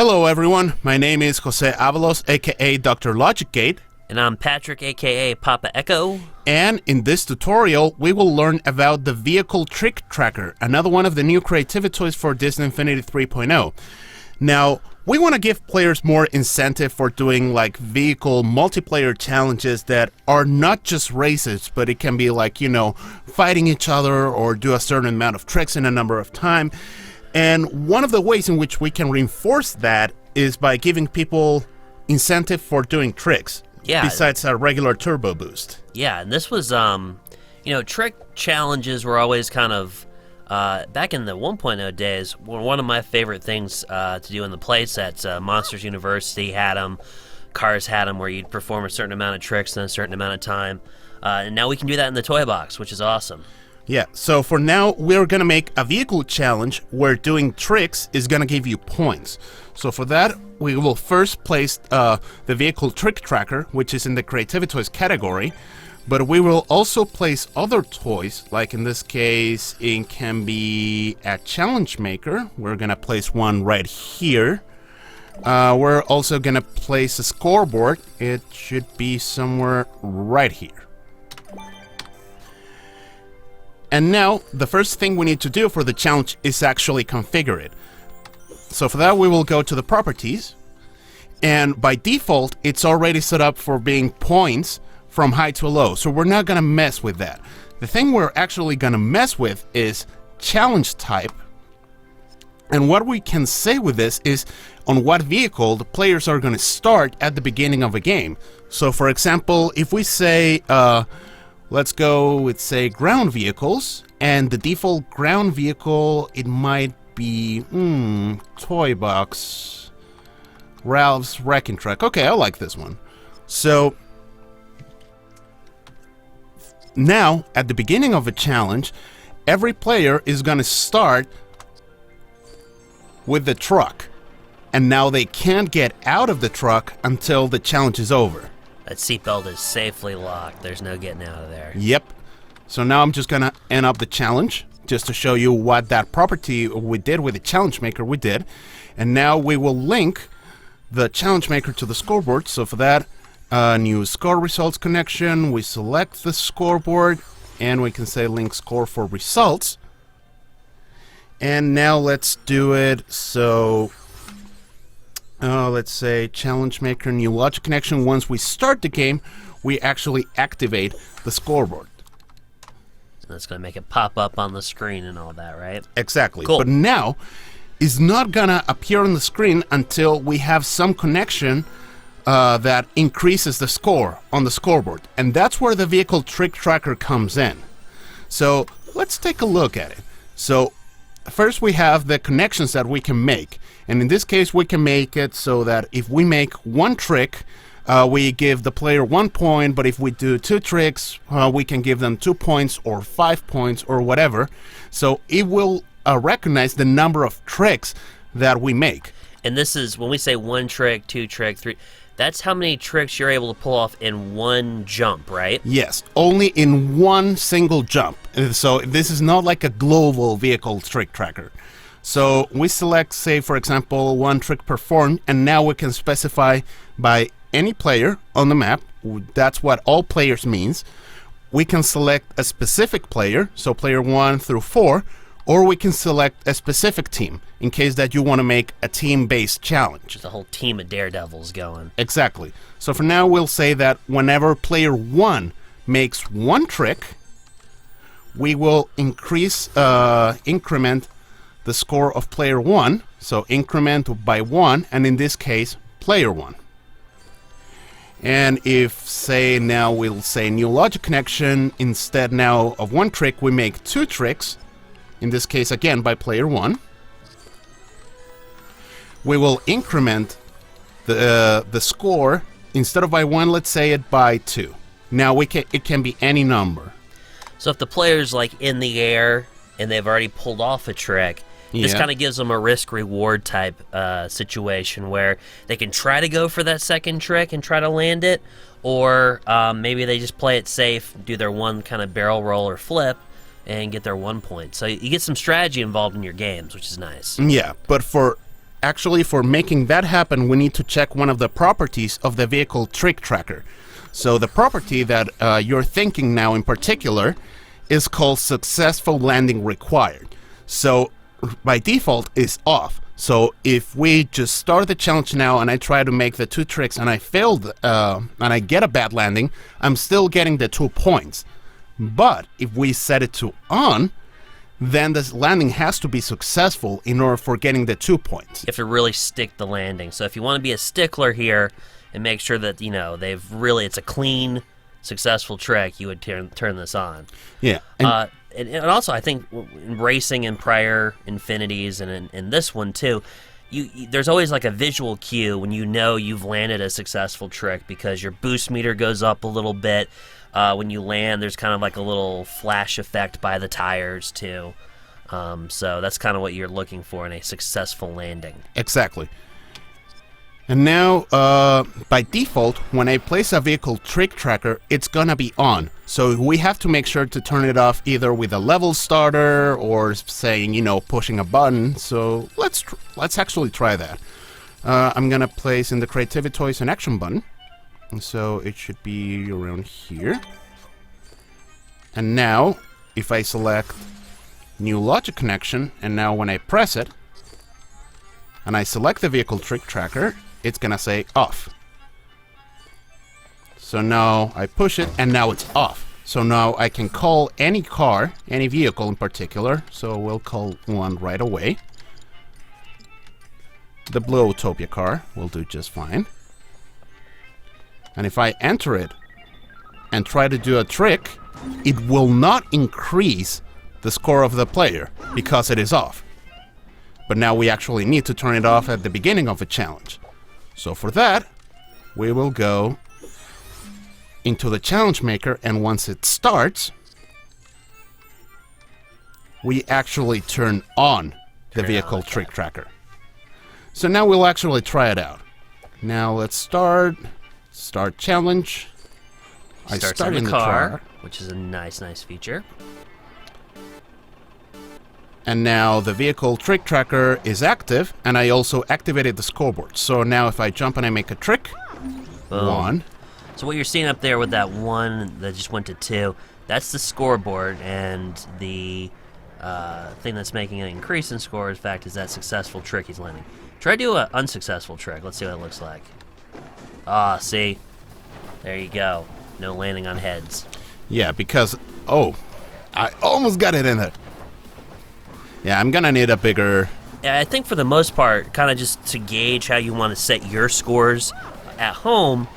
Hello everyone, my name is Jose Avalos, aka Dr. Logic Gate. And I'm Patrick, aka Papa Echo. And in this tutorial, we will learn about the Vehicle Trick Tracker, another one of the new Creativi-toys for Disney Infinity 3.0. Now, we want to give players more incentive for doing like vehicle multiplayer challenges that are not just races, but it can be like, fighting each other or do a certain amount of tricks in a number of time. And one of the ways in which we can reinforce that is by giving people incentive for doing tricks. Yeah. Besides a regular turbo boost. Yeah, and this was, trick challenges were always kind of, back in the 1.0 days, were one of my favorite things to do in the playsets. Monsters University had them, Cars had them, where you'd perform a certain amount of tricks in a certain amount of time. And now we can do that in the toy box, which is awesome. Yeah, so for now, we're going to make a vehicle challenge where doing tricks is going to give you points. So for that, we will first place the Vehicle Trick Tracker, which is in the Creativi-toys category. But we will also place other toys, like in this case, it can be a challenge maker. We're going to place one right here. We're also going to place a scoreboard. It should be somewhere right here. And now, the first thing we need to do for the challenge is actually configure it. So for that, we will go to the properties. And by default, it's already set up for being points from high to low. So we're not going to mess with that. The thing we're actually going to mess with is challenge type. And what we can say with this is on what vehicle the players are going to start at the beginning of a game. So for example, if we say... let's go with, say, ground vehicles, and the default ground vehicle, it might be, Toy Box, Ralph's Wrecking Truck. Okay, I like this one. So, now, at the beginning of a challenge, every player is going to start with the truck, and now they can't get out of the truck until the challenge is over. That seatbelt is safely locked. There's no getting out of there. Yep. So now I'm just going to end up the challenge just to show you what that property we did with the challenge maker we did. And now we will link the challenge maker to the scoreboard. So for that, new score results connection, we select the scoreboard and we can say link score for results. And now let's do it. So... let's say challenge maker, new logic connection. Once we start the game, we actually activate the scoreboard. That's going to make it pop up on the screen and all that, right? Exactly. Cool. But now, it's not going to appear on the screen until we have some connection that increases the score on the scoreboard. And that's where the Vehicle Trick Tracker comes in. So, let's take a look at it. So, first we have the connections that we can make. And in this case, we can make it so that if we make one trick, we give the player 1 point, but if we do 2 tricks, we can give them 2 points or 5 points or whatever. So it will recognize the number of tricks that we make. And this is, when we say 1 trick, 2 trick, 3, that's how many tricks you're able to pull off in one jump, right? Yes, only in one single jump. So this is not like a global Vehicle Trick Tracker. So we select, say, for example, 1 trick performed, and now we can specify by any player on the map. That's what all players means. We can select a specific player, so player 1 through 4, or we can select a specific team, in case that you want to make a team-based challenge. Just a whole team of daredevils going. Exactly. So for now, we'll say that whenever player 1 makes 1 trick, we will increment the score of player 1, so increment by 1, and in this case, player 1. And if, say, now we'll say new logic connection, instead now of 1 trick, we make 2 tricks, in this case, again, by player 1. We will increment the score, instead of by 1, let's say it by 2. Now, it can be any number. So if the player's, like, in the air, and they've already pulled off a trick, this kind of gives them a risk-reward type situation where they can try to go for that second trick and try to land it, or maybe they just play it safe, do their one kind of barrel roll or flip, and get their 1 point. So you get some strategy involved in your games, which is nice. Yeah, but for actually, for making that happen, we need to check one of the properties of the Vehicle Trick Tracker. So the property that you're thinking now in particular is called Successful Landing Required. So by default, it's off. So if we just start the challenge now and I try to make the 2 tricks and I failed and I get a bad landing, I'm still getting the 2 points. But if we set it to on, then this landing has to be successful in order for getting the 2 points. You have to really stick the landing. So if you want to be a stickler here and make sure that, you know, it's a clean, successful trick, you would turn this on. Yeah. And also, I think in racing and prior Infinities and in this one too, there's always like a visual cue when you know you've landed a successful trick because your boost meter goes up a little bit. When you land, there's kind of like a little flash effect by the tires too. So that's kind of what you're looking for in a successful landing. Exactly. And now, by default, when I place a Vehicle Trick Tracker, it's gonna be on. So we have to make sure to turn it off either with a level starter or saying, you know, pushing a button. So let's actually try that. I'm gonna place in the Creativi-toys an action button. So it should be around here. And now, if I select New Logic Connection, and now when I press it, and I select the Vehicle Trick Tracker, it's gonna say off. So now I push it, and now it's off. So now I can call any car, any vehicle in particular, so we'll call one right away. The blue Utopia car will do just fine. And if I enter it and try to do a trick, it will not increase the score of the player because it is off. But now we actually need to turn it off at the beginning of a challenge. So for that, we will go into the challenge maker, and once it starts, we actually turn on the Vehicle Trick Tracker. So now we'll actually try it out. Now let's start challenge. I start in the car, which is a nice feature. And now the Vehicle Trick Tracker is active, and I also activated the scoreboard. So now if I jump and I make a trick, boom. 1. So what you're seeing up there with that 1 that just went to 2, that's the scoreboard, and the thing that's making an increase in score, in fact, is that successful trick he's landing. Try to do an unsuccessful trick. Let's see what it looks like. See? There you go. No landing on heads. Yeah, because, I almost got it in there. Yeah, I'm gonna need a bigger... Yeah, I think for the most part, kind of just to gauge how you want to set your scores at home,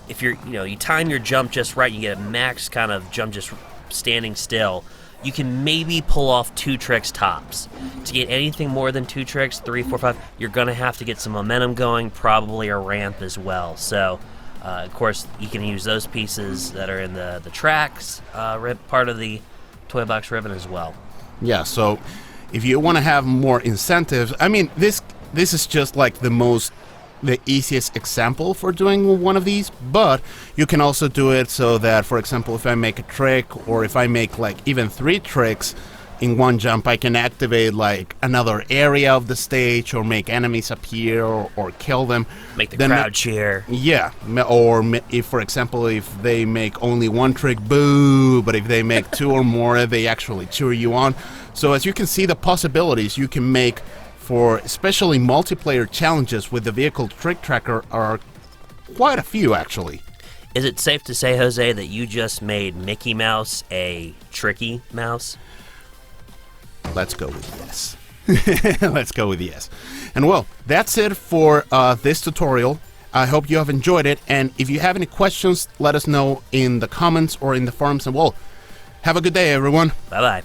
if you time your jump just right, you get a max kind of jump just standing still, you can maybe pull off 2 tricks tops. To get anything more than 2 tricks, 3, 4, 5, you're going to have to get some momentum going, probably a ramp as well. So, of course, you can use those pieces that are in the tracks part of the toy box ribbon as well. Yeah, so if you want to have more incentives, I mean, this is just like the easiest example for doing one of these, but you can also do it so that, for example, if I make a trick, or if I make like even 3 tricks in one jump, I can activate like another area of the stage, or make enemies appear, or kill them. Make the crowd cheer. Yeah, or if, for example, if they make only 1 trick, boo, but if they make 2 or more, they actually cheer you on. So as you can see, the possibilities you can make for especially multiplayer challenges with the Vehicle Trick Tracker are quite a few, actually. Is it safe to say, Jose, that you just made Mickey Mouse a tricky mouse? Let's go with yes. Let's go with yes. And well, that's it for this tutorial. I hope you have enjoyed it, and if you have any questions, let us know in the comments or in the forums, and well, have a good day, everyone. Bye-bye.